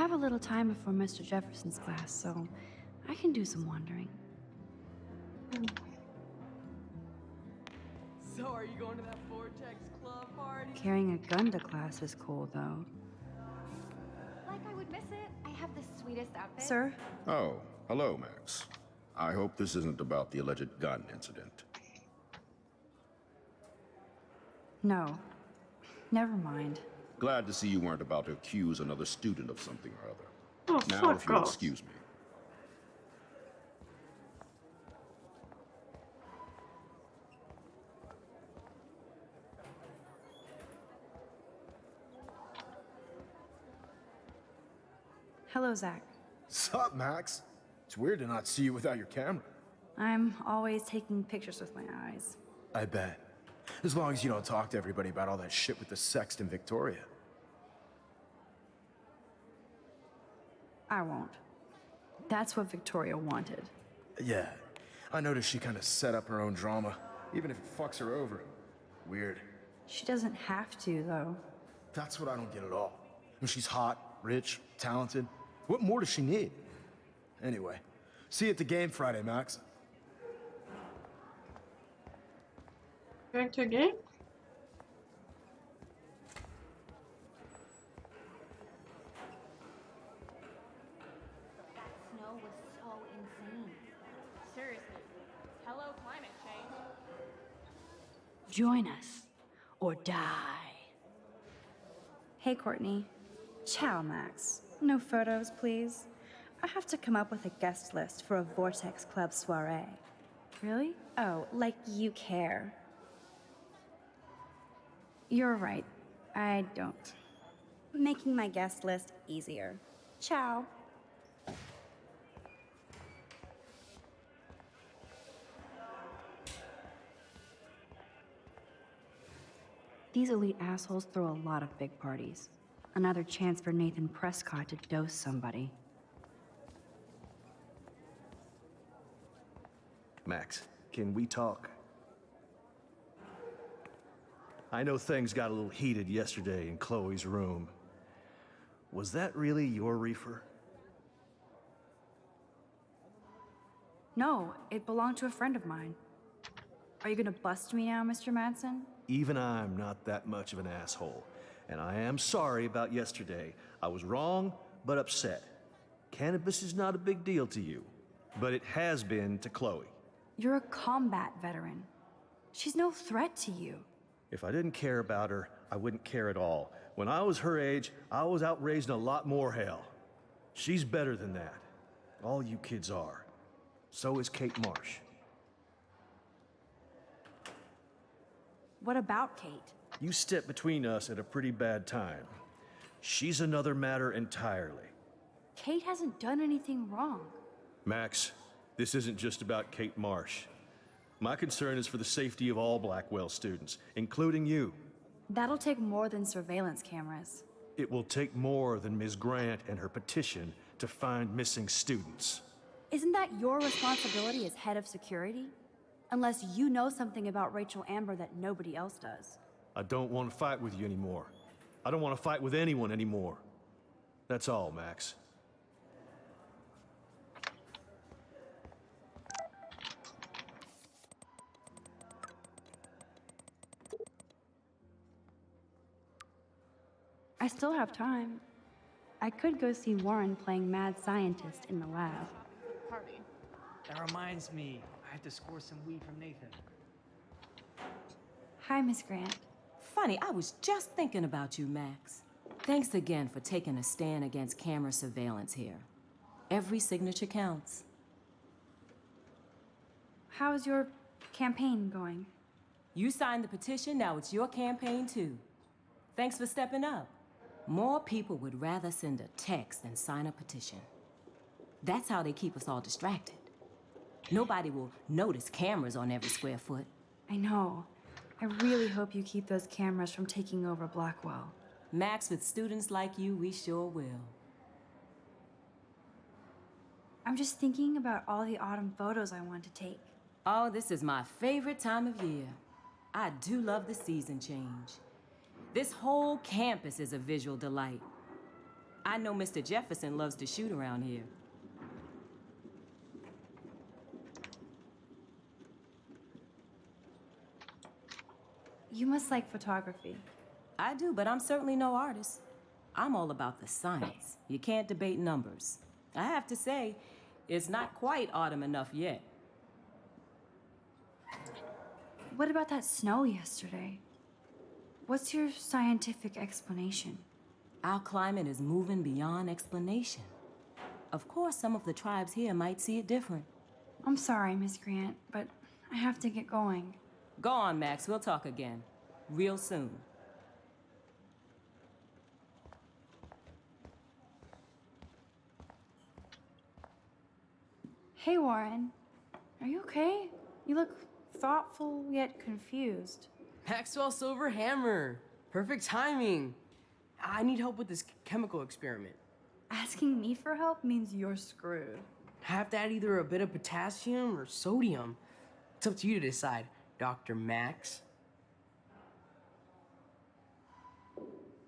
have a little time before Mr. Jefferson's class, so I can do some wandering. So are you going to that Vortex Club party? Carrying a gun to class is cool, though. Like I would miss it. I have the sweetest outfit. Sir? Oh, hello, Max. I hope this isn't about the alleged gun incident. No. Never mind. Glad to see you weren't about to accuse another student of something or other. Oh, Now, if fuck you'll off. excuse me. Hello, Zach. Sup, Max? It's weird to not see you without your camera. I'm always taking pictures with my eyes. I bet. As long as you don't talk to everybody about all that shit with the sext in Victoria. I won't. That's what Victoria wanted. Yeah, I noticed she kind of set up her own drama, even if it fucks her over. Weird. She doesn't have to, though. That's what I don't get at all. When she's hot, rich, talented, what more does she need? Anyway, see you at the game Friday, Max. Going to a game? That snow was so insane. Seriously. Hello, climate change. Join us, or die. Hey, Courtney. Ciao, Max. No photos, please. I have to come up with a guest list for a Vortex Club soiree. Really? Oh, like you care. You're right. I don't. Making my guest list easier. Ciao. These elite assholes throw a lot of big parties. Another chance for Nathan Prescott to dose somebody. Max, can we talk? I know things got a little heated yesterday in Chloe's room. Was that really your reefer? No, it belonged to a friend of mine. Are you gonna bust me now, Mr. Madsen? Even I'm not that much of an asshole. And I am sorry about yesterday. I was wrong, but upset. Cannabis is not a big deal to you, but it has been to Chloe. You're a combat veteran. She's no threat to you. If I didn't care about her, I wouldn't care at all. When I was her age, I was out raising a lot more hell. She's better than that. All you kids are. So is Kate Marsh. What about Kate? You stepped between us at a pretty bad time. She's another matter entirely. Kate hasn't done anything wrong. Max, this isn't just about Kate Marsh. My concern is for the safety of all Blackwell students, including you. That'll take more than surveillance cameras. It will take more than Ms. Grant and her petition to find missing students. Isn't that your responsibility as head of security? Unless you know something about Rachel Amber that nobody else does. I don't want to fight with you anymore. I don't want to fight with anyone anymore. That's all, Max. I still have time. I could go see Warren playing mad scientist in the lab. Pardon me. That reminds me, I have to score some weed from Nathan. Hi, Miss Grant. Funny, I was just thinking about you, Max. Thanks again for taking a stand against camera surveillance here. Every signature counts. How's your campaign going? You signed the petition, now it's your campaign too. Thanks for stepping up. More people would rather send a text than sign a petition. That's how they keep us all distracted. Nobody will notice cameras on every square foot. I know. I really hope you keep those cameras from taking over Blackwell. Max, with students like you, we sure will. I'm just thinking about all the autumn photos I want to take. Oh, this is my favorite time of year. I do love the season change. This whole campus is a visual delight. I know Mr. Jefferson loves to shoot around here. You must like photography. I do, but I'm certainly no artist. I'm all about the science. You can't debate numbers. I have to say, it's not quite autumn enough yet. What about that snow yesterday? What's your scientific explanation? Our climate is moving beyond explanation. Of course, some of the tribes here might see it different. I'm sorry, Miss Grant, but I have to get going. Go on, Max. We'll talk again. Real soon. Hey, Warren. Are you okay? You look thoughtful yet confused. Maxwell Silver Hammer. Perfect timing. I need help with this chemical experiment. Asking me for help means you're screwed. I have to add either a bit of potassium or sodium. It's up to you to decide, Dr. Max.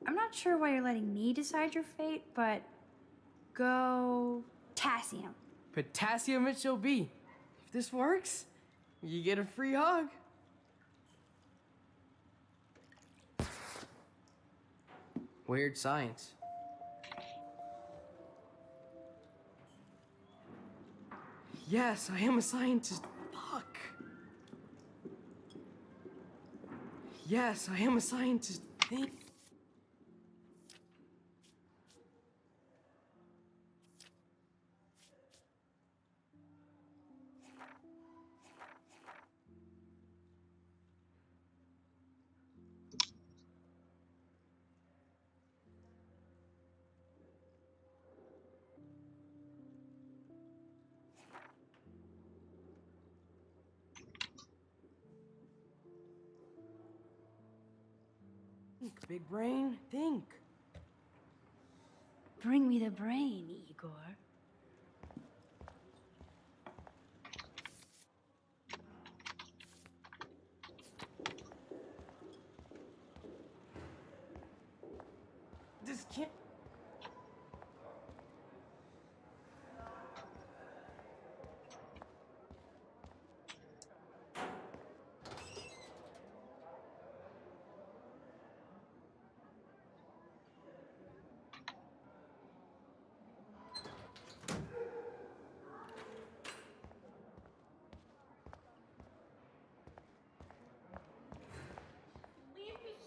I'm not sure why you're letting me decide your fate, but go potassium. Potassium it shall be. If this works, you get a free hug. Weird science. Yes, I am a scientist. Fuck. Yes, I am a scientist. Think. Big brain, think. Bring me the brain, Igor. This can't.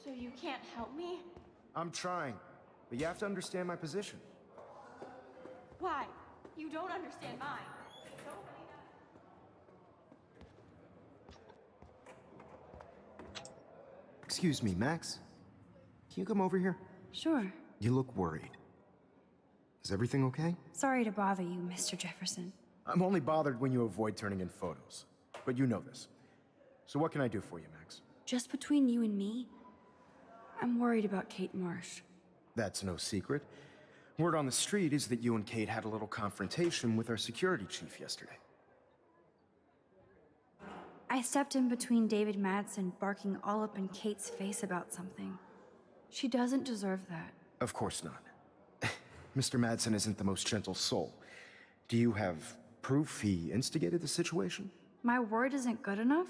So you can't help me? I'm trying, but you have to understand my position. Why? You don't understand mine. Excuse me, Max. Can you come over here? Sure. You look worried. Is everything okay? Sorry to bother you, Mr. Jefferson. I'm only bothered when you avoid turning in photos. But you know this. So what can I do for you, Max? Just between you and me, I'm worried about Kate Marsh. That's no secret. Word on the street is that you and Kate had a little confrontation with our security chief yesterday. I stepped in between David Madsen barking all up in Kate's face about something. She doesn't deserve that. Of course not. Mr. Madsen isn't the most gentle soul. Do you have proof he instigated the situation? My word isn't good enough?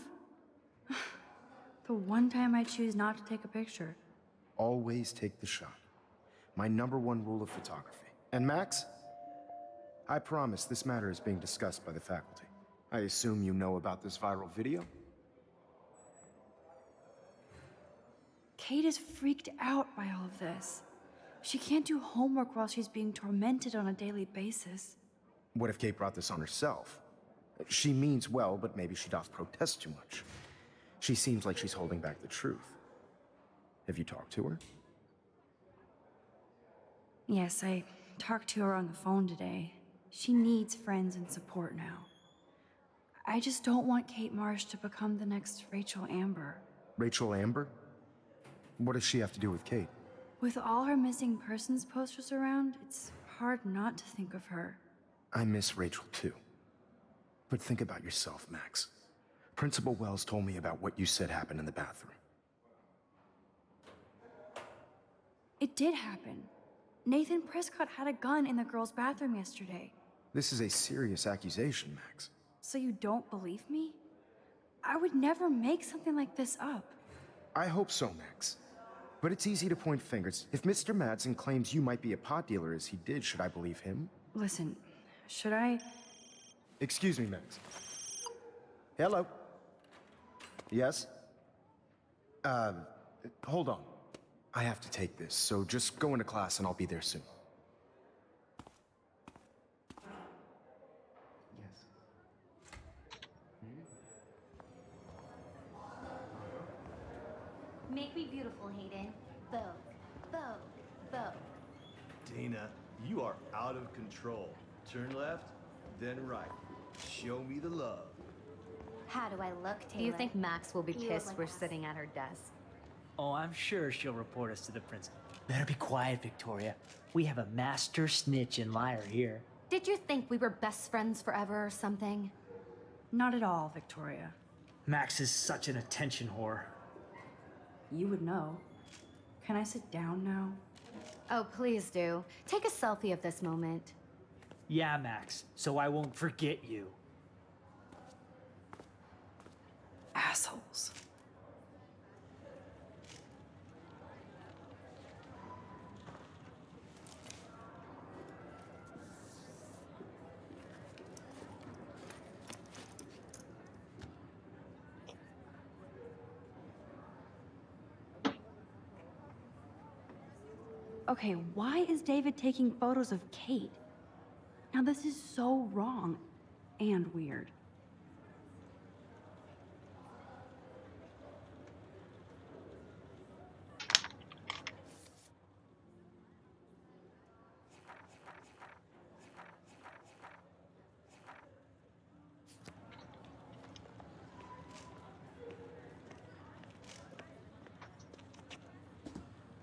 The one time I choose not to take a picture. Always take the shot. My #1 rule of photography. And Max, I promise this matter is being discussed by the faculty. I assume you know about this viral video? Kate is freaked out by all of this. She can't do homework while she's being tormented on a daily basis. What if Kate brought this on herself? She means well, but maybe she doth protest too much. She seems like she's holding back the truth. Have you talked to her? Yes, I talked to her on the phone today. She needs friends and support now. I just don't want Kate Marsh to become the next Rachel Amber. Rachel Amber? What does she have to do with Kate? With all her missing persons posters around, it's hard not to think of her. I miss Rachel too. But think about yourself, Max. Principal Wells told me about what you said happened in the bathroom. It did happen. Nathan Prescott had a gun in the girls' bathroom yesterday. This is a serious accusation, Max. So you don't believe me? I would never make something like this up. I hope so, Max. But it's easy to point fingers. If Mr. Madsen claims you might be a pot dealer as he did, should I believe him? Listen, should I? Excuse me, Max. Hello? Yes? Hold on. I have to take this, so just go into class and I'll be there soon. Yes. Make me beautiful, Hayden. Vogue, Vogue, Vogue. Dana, you are out of control. Turn left, then right. Show me the love. How do I look, Taylor? Do you think Max will be You pissed look we're like us. sitting at her desk? Oh, I'm sure she'll report us to the principal. Better be quiet, Victoria. We have a master snitch and liar here. Did you think we were best friends forever or something? Not at all, Victoria. Max is such an attention whore. You would know. Can I sit down now? Oh, please do. Take a selfie of this moment. Yeah, Max, so I won't forget you. Assholes. Okay, why is David taking photos of Kate? Now this is so wrong and weird.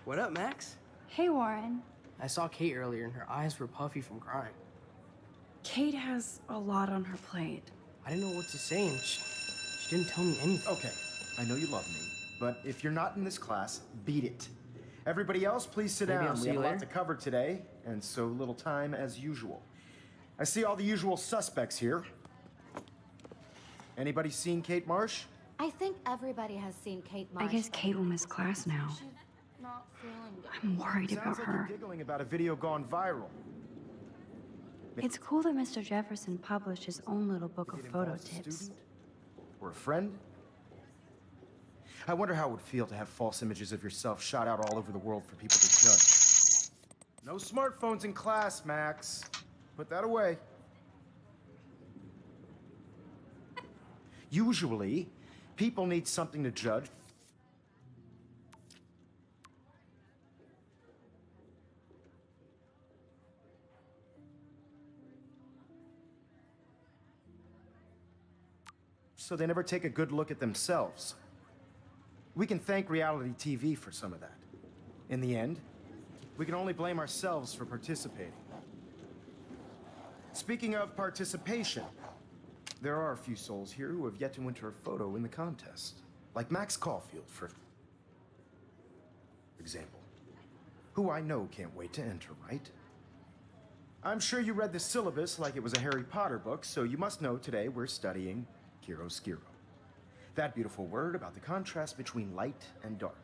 What up, Max? Hey, Warren. I saw Kate earlier and her eyes were puffy from crying. Kate has a lot on her plate. I didn't know what to say and she didn't tell me anything. Okay, I know you love me, but if you're not in this class, beat it. Everybody else, please sit Maybe I'll down. see We have you a lot later. to cover today, and so little time as usual. I see all the usual suspects here. Anybody seen Kate Marsh? I think everybody has seen Kate Marsh. I guess Kate will miss class now. She's not feeling good. I'm worried about Sounds like her. you're giggling about a video gone viral. It's cool that Mr. Jefferson published his own little book of It photo involves a tips. student? Or a friend? I wonder how it would feel to have false images of yourself shot out all over the world for people to judge. No smartphones in class, Max. Put that away. Usually, people need something to judge. So they never take a good look at themselves. We can thank reality TV for some of that. In the end, we can only blame ourselves for participating. Speaking of participation, there are a few souls here who have yet to enter a photo in the contest. Like Max Caulfield, for example. Who I know can't wait to enter, right? I'm sure you read the syllabus like it was a Harry Potter book, so you must know today we're studying chiaroscuro. That beautiful word about the contrast between light and dark.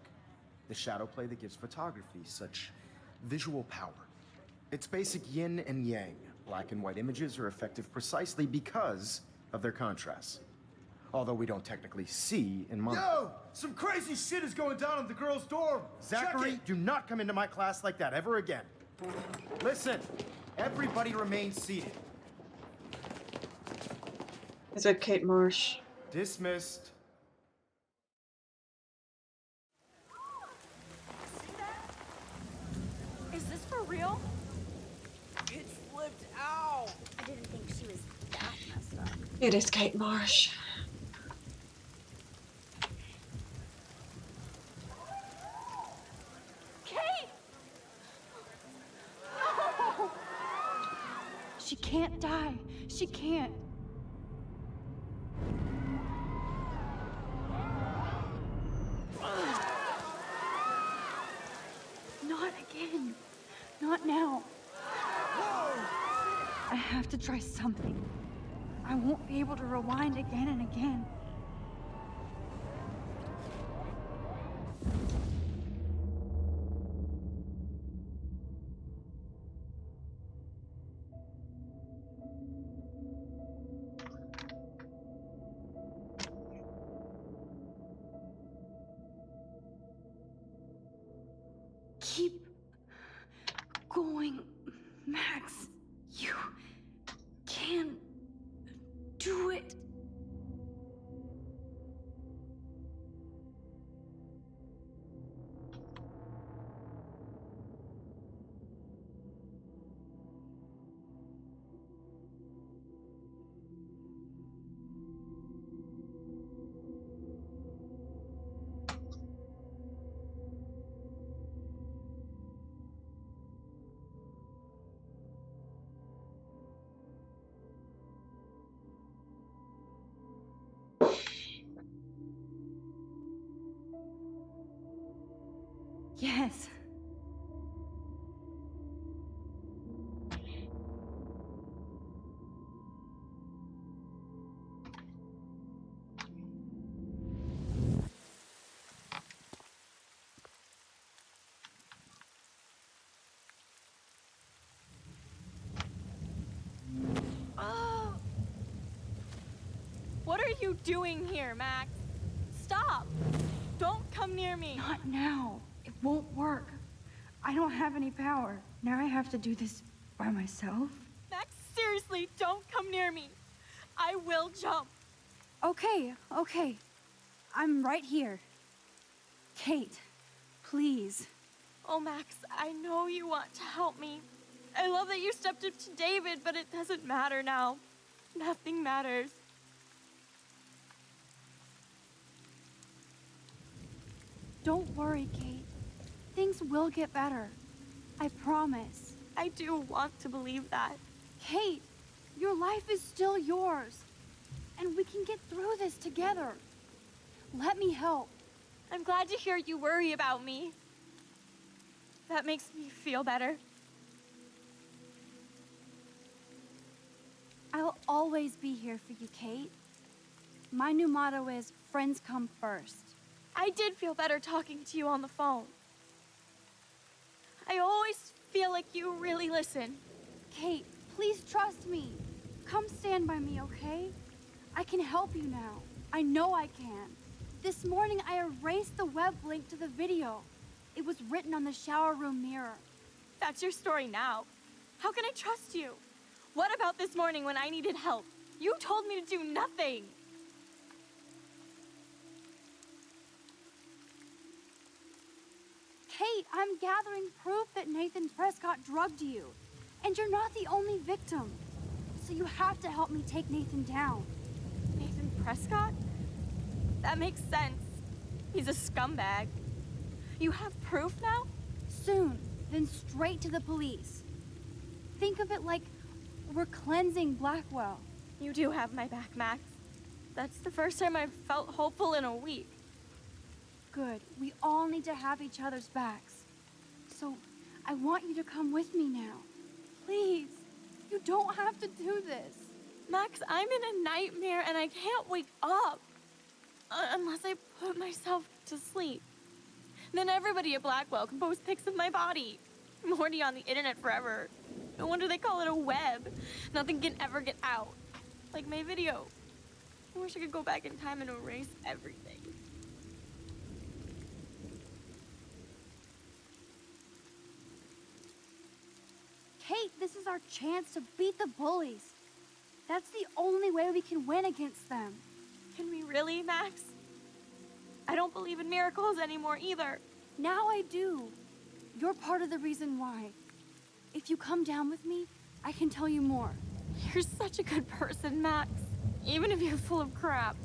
The shadow play that gives photography such visual power. It's basic yin and yang. Black and white images are effective precisely because of their contrast. Although we don't technically see in mono. Yo! Some crazy shit is going down in the girls' dorm! Zachary, do not come into my class like that ever again. Listen, everybody remain seated. Is it Kate Marsh? Dismissed. Is this for real? It flipped out! I didn't think she was that messed up. It is Kate Marsh. Kate! No! She can't die. She can't. Not again. Not now. I have to try something. I won't be able to rewind again and again. Keep going, Max. You can do it. Yes. What are you doing here, Max? Stop! Don't come near me! Not now. It won't work. I don't have any power. Now I have to do this by myself. Max, seriously, don't come near me. I will jump. Okay. I'm right here. Kate, please. Oh, Max, I know you want to help me. I love that you stepped up to David, but it doesn't matter now. Nothing matters. Don't worry, Kate. Things will get better. I promise. I do want to believe that. Kate, your life is still yours. And we can get through this together. Let me help. I'm glad to hear you worry about me. That makes me feel better. I'll always be here for you, Kate. My new motto is friends come first. I did feel better talking to you on the phone. I always feel like you really listen. Kate, please trust me. Come stand by me, okay? I can help you now. I know I can. This morning I erased the web link to the video. It was written on the shower room mirror. That's your story now. How can I trust you? What about this morning when I needed help? You told me to do nothing. Kate, I'm gathering proof that Nathan Prescott drugged you. And you're not the only victim. So you have to help me take Nathan down. Nathan Prescott? That makes sense. He's a scumbag. You have proof now? Soon, then straight to the police. Think of it like we're cleansing Blackwell. You do have my back, Max. That's the first time I've felt hopeful in a week. Good. We all need to have each other's backs. So, I want you to come with me now. Please. You don't have to do this. Max, I'm in a nightmare and I can't wake up. Unless I put myself to sleep. Then everybody at Blackwell can post pics of my body. I'm already on the internet forever. No wonder they call it a web. Nothing can ever get out. Like my video. I wish I could go back in time and erase everything. Kate, this is our chance to beat the bullies. That's the only way we can win against them. Can we really, Max? I don't believe in miracles anymore either. Now I do. You're part of the reason why. If you come down with me, I can tell you more. You're such a good person, Max. Even if you're full of crap.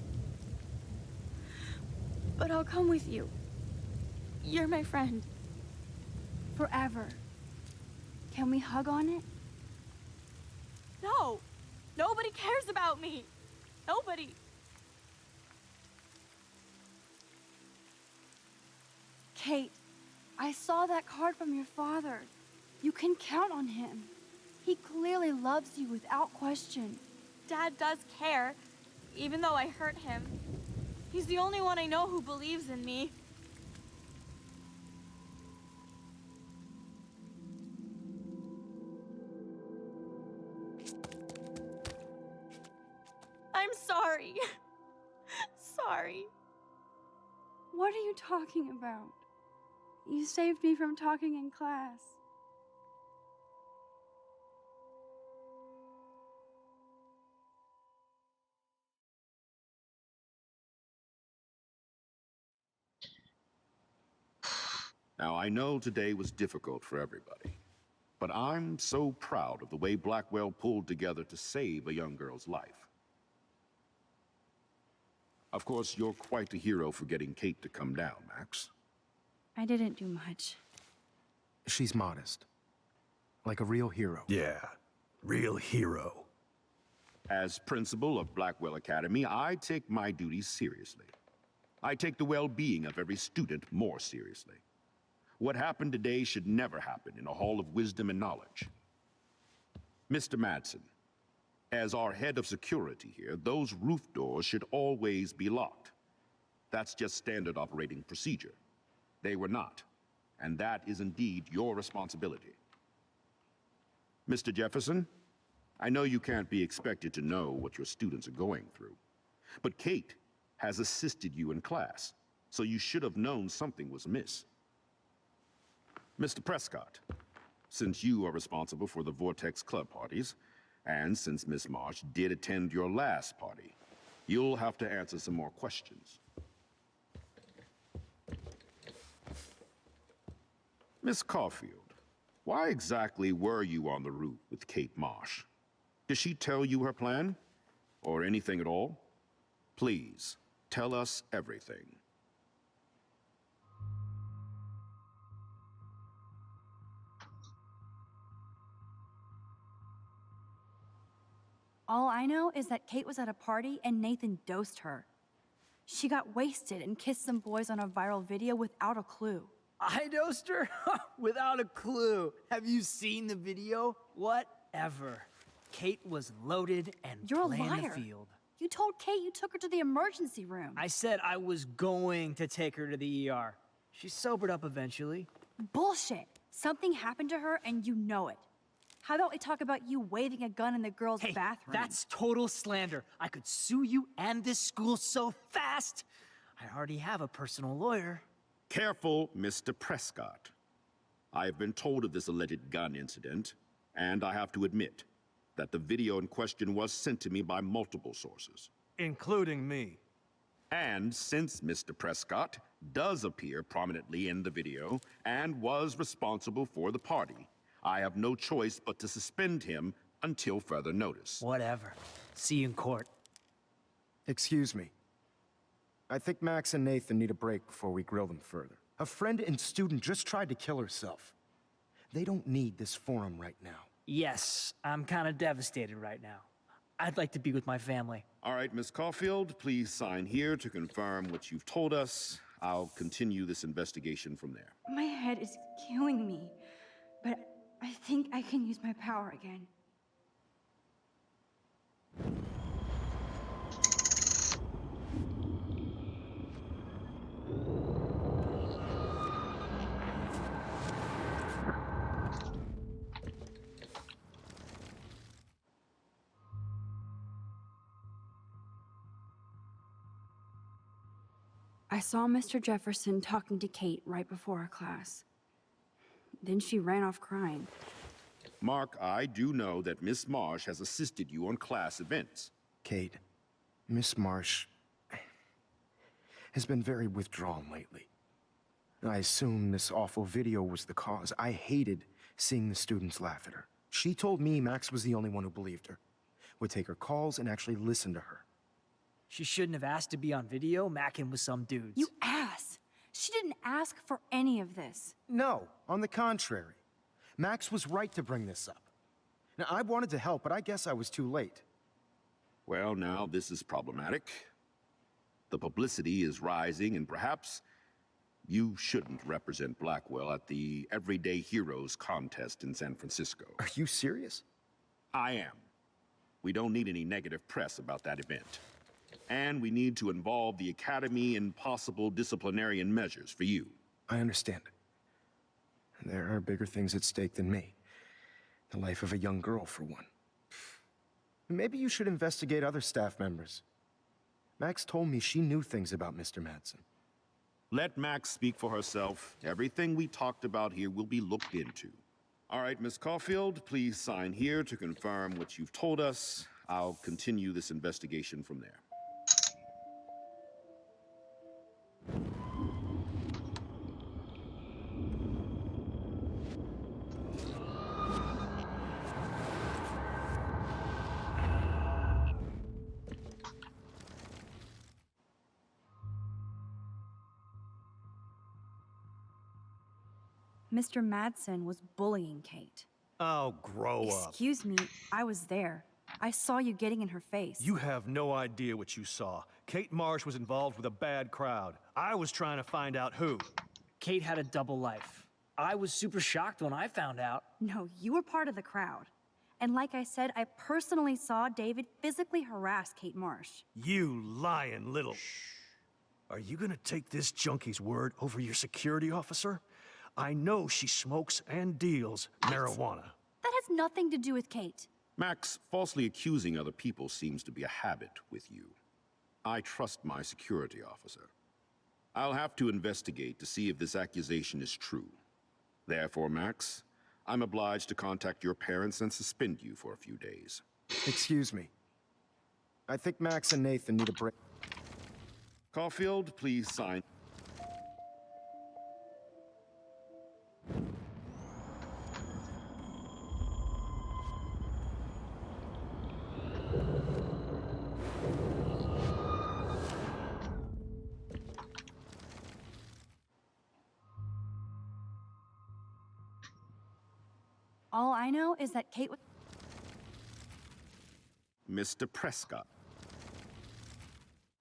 But I'll come with you. You're my friend. Forever. Can we hug on it? No! Nobody cares about me! Nobody! Kate, I saw that card from your father. You can count on him. He clearly loves you without question. Dad does care, even though I hurt him. He's the only one I know who believes in me. I'm sorry. Sorry. What are you talking about? You saved me from talking in class. Now, I know today was difficult for everybody, but I'm so proud of the way Blackwell pulled together to save a young girl's life. Of course, you're quite a hero for getting Kate to come down, Max. I didn't do much. She's modest. Like a real hero. Yeah, real hero. As principal of Blackwell Academy, I take my duties seriously. I take the well-being of every student more seriously. What happened today should never happen in a hall of wisdom and knowledge. Mr. Madsen, as our head of security here, those roof doors should always be locked. That's just standard operating procedure. They were not, and that is indeed your responsibility. Mr. Jefferson, I know you can't be expected to know what your students are going through, but Kate has assisted you in class, so you should have known something was amiss. Mr. Prescott, since you are responsible for the Vortex Club parties, and since Miss Marsh did attend your last party, you'll have to answer some more questions. Miss Caulfield, why exactly were you on the roof with Kate Marsh? Did she tell you her plan? Or anything at all? Please, tell us everything. All I know is that Kate was at a party and Nathan dosed her. She got wasted and kissed some boys on a viral video without a clue. I dosed her? Without a clue. Have you seen the video? Whatever. Kate was loaded and You're a playing liar. the field. You told Kate you took her to the emergency room. I said I was going to take her to the ER. She sobered up eventually. Bullshit. Something happened to her and you know it. How about we talk about you waving a gun in the girls' Hey, bathroom? that's total slander. I could sue you and this school so fast. I already have a personal lawyer. Careful, Mr. Prescott. I have been told of this alleged gun incident, and I have to admit that the video in question was sent to me by multiple sources. Including me. And since Mr. Prescott does appear prominently in the video and was responsible for the party, I have no choice but to suspend him until further notice. Whatever. See you in court. Excuse me. I think Max and Nathan need a break before we grill them further. A friend and student just tried to kill herself. They don't need this forum right now. Yes, I'm kind of devastated right now. I'd like to be with my family. All right, Miss Caulfield, please sign here to confirm what you've told us. I'll continue this investigation from there. My head is killing me, but I think I can use my power again. I saw Mr. Jefferson talking to Kate right before our class. Then she ran off crying. Mark, I do know that Miss Marsh has assisted you on class events. Kate, Miss Marsh has been very withdrawn lately. I assume this awful video was the cause. I hated seeing the students laugh at her. She told me Max was the only one who believed her, would take her calls and actually listen to her. She shouldn't have asked to be on video macking with some dudes. You ass! She didn't ask for any of this. No, on the contrary. Max was right to bring this up. Now, I wanted to help, but I guess I was too late. Well, now this is problematic. The publicity is rising, and perhaps You shouldn't represent Blackwell at the Everyday Heroes contest in San Francisco. Are you serious? I am. We don't need any negative press about that event. And we need to involve the Academy in possible disciplinarian measures for you. I understand. There are bigger things at stake than me. The life of a young girl, for one. Maybe you should investigate other staff members. Max told me she knew things about Mr. Madsen. Let Max speak for herself. Everything we talked about here will be looked into. All right, Miss Caulfield, please sign here to confirm what you've told us. I'll continue this investigation from there. Mr. Madsen was bullying Kate. Oh, grow up. Excuse me, I was there. I saw you getting in her face. You have no idea what you saw. Kate Marsh was involved with a bad crowd. I was trying to find out who. Kate had a double life. I was super shocked when I found out. No, you were part of the crowd. And like I said, I personally saw David physically harass Kate Marsh. You lying little... Are you gonna take this junkie's word over your security officer? I know she smokes and deals marijuana. That has nothing to do with Kate. Max, falsely accusing other people seems to be a habit with you. I trust my security officer. I'll have to investigate to see if this accusation is true. Therefore, Max, I'm obliged to contact your parents and suspend you for a few days. Excuse me. I think Max and Nathan need a break. Caulfield, please sign. All I know is that Kate was... Mr. Prescott.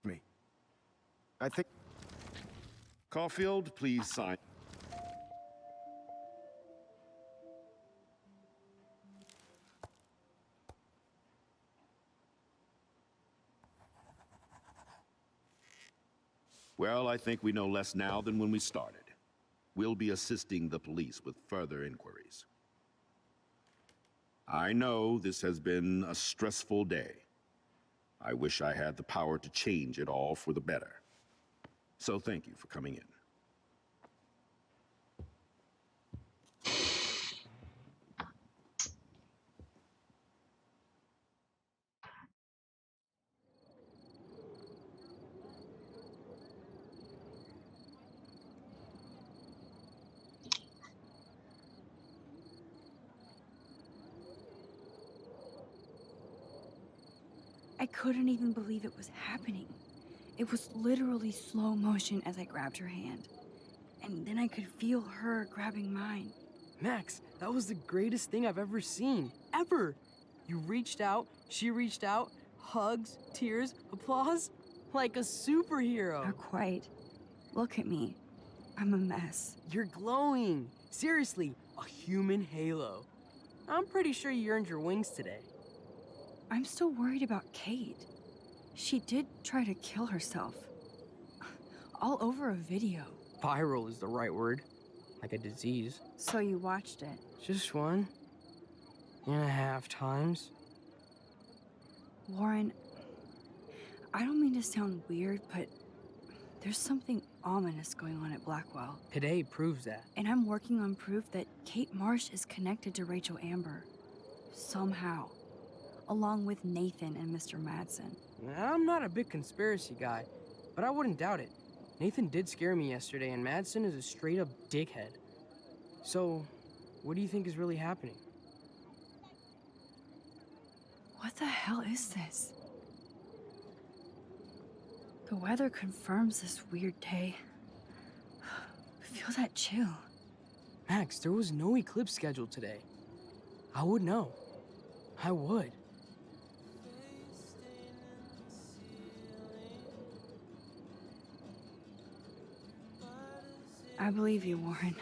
Me. I think... Caulfield, please sign. Well, I think we know less now than when we started. We'll be assisting the police with further inquiries. I know this has been a stressful day. I wish I had the power to change it all for the better. So thank you for coming in. I couldn't even believe it was happening. It was literally slow motion as I grabbed her hand. And then I could feel her grabbing mine. Max, that was the greatest thing I've ever seen. Ever! You reached out, she reached out, hugs, tears, applause. Like a superhero. Not quite. Look at me. I'm a mess. You're glowing. Seriously, a human halo. I'm pretty sure you earned your wings today. I'm still worried about Kate. She did try to kill herself. All over a video. Viral is the right word. Like a disease. So you watched it? Just 1.5 times. Warren, I don't mean to sound weird, but there's something ominous going on at Blackwell. Today proves that. And I'm working on proof that Kate Marsh is connected to Rachel Amber. Somehow. Along with Nathan and Mr. Madsen. I'm not a big conspiracy guy, but I wouldn't doubt it. Nathan did scare me yesterday, and Madsen is a straight-up dickhead. So, what do you think is really happening? What the hell is this? The weather confirms this weird day. Feel that chill. Max, there was no eclipse scheduled today. I would know. I would. I believe you, Warren.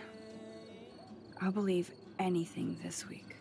I'll believe anything this week.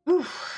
Oof.